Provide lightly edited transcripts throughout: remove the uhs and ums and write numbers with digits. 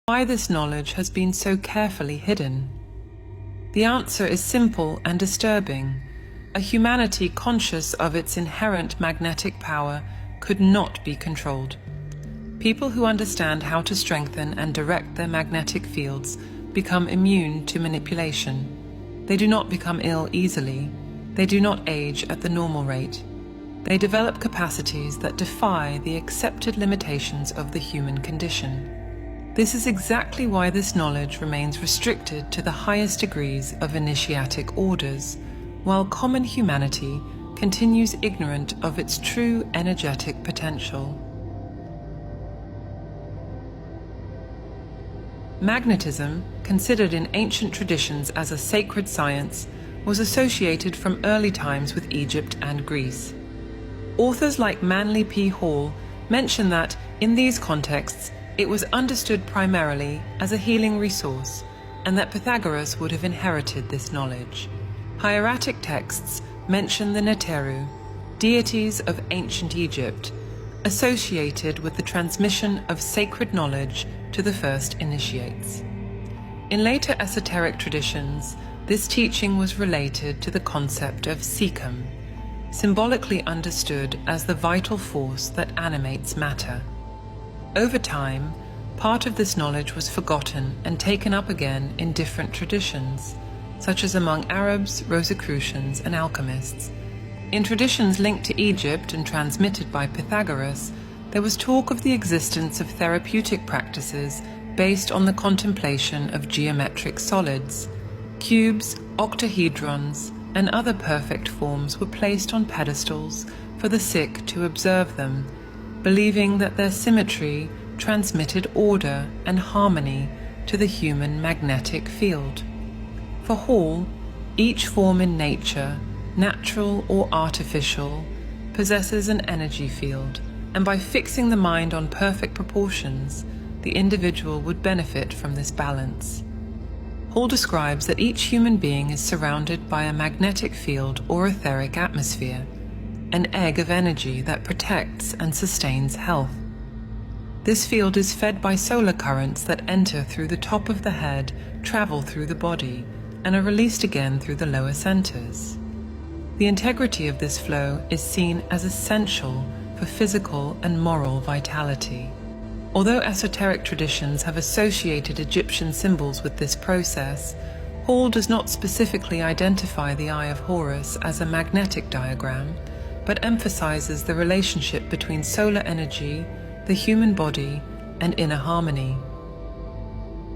Why this knowledge has been so carefully hidden? The answer is simple and disturbing. A humanity conscious of its inherent magnetic power could not be controlled. People who understand how to strengthen and direct their magnetic fields become immune to manipulation. They do not become ill easily. They do not age at the normal rate. They develop capacities that defy the accepted limitations of the human condition. This is exactly why this knowledge remains restricted to the highest degrees of initiatic orders, while common humanity continues ignorant of its true energetic potential. Magnetism, considered in ancient traditions as a sacred science, was associated from early times with Egypt and Greece. Authors like Manly P. Hall mention that, in these contexts, it was understood primarily as a healing resource, and that Pythagoras would have inherited this knowledge. Hieratic texts mention the Neteru, deities of ancient Egypt, associated with the transmission of sacred knowledge to the first initiates. In later esoteric traditions, this teaching was related to the concept of Sekhem, symbolically understood as the vital force that animates matter. Over time, part of this knowledge was forgotten and taken up again in different traditions, such as among Arabs, Rosicrucians, and alchemists. In traditions linked to Egypt and transmitted by Pythagoras, there was talk of the existence of therapeutic practices based on the contemplation of geometric solids. Cubes, octahedrons, and other perfect forms were placed on pedestals for the sick to observe them, believing that their symmetry transmitted order and harmony to the human magnetic field. For Hall, each form in nature, natural or artificial, possesses an energy field, and by fixing the mind on perfect proportions, the individual would benefit from this balance. Hall describes that each human being is surrounded by a magnetic field or etheric atmosphere, an egg of energy that protects and sustains health. This field is fed by solar currents that enter through the top of the head, travel through the body, and are released again through the lower centers. The integrity of this flow is seen as essential for physical and moral vitality. Although esoteric traditions have associated Egyptian symbols with this process, Hall does not specifically identify the Eye of Horus as a magnetic diagram, but emphasizes the relationship between solar energy, the human body, and inner harmony.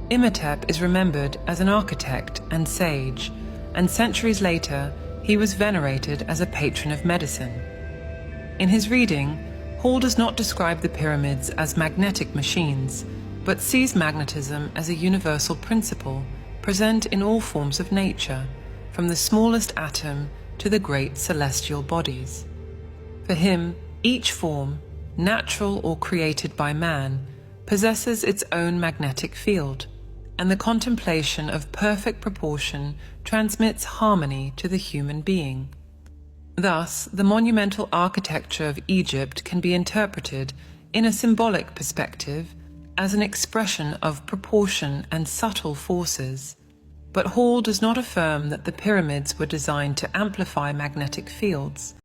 Imhotep is remembered as an architect and sage, and centuries later, he was venerated as a patron of medicine. In his reading, Hall does not describe the pyramids as magnetic machines, but sees magnetism as a universal principle present in all forms of nature, from the smallest atom to the great celestial bodies. For him, each form, natural or created by man, possesses its own magnetic field, and the contemplation of perfect proportion transmits harmony to the human being. Thus, the monumental architecture of Egypt can be interpreted, in a symbolic perspective, as an expression of proportion and subtle forces. But Hall does not affirm that the pyramids were designed to amplify magnetic fields.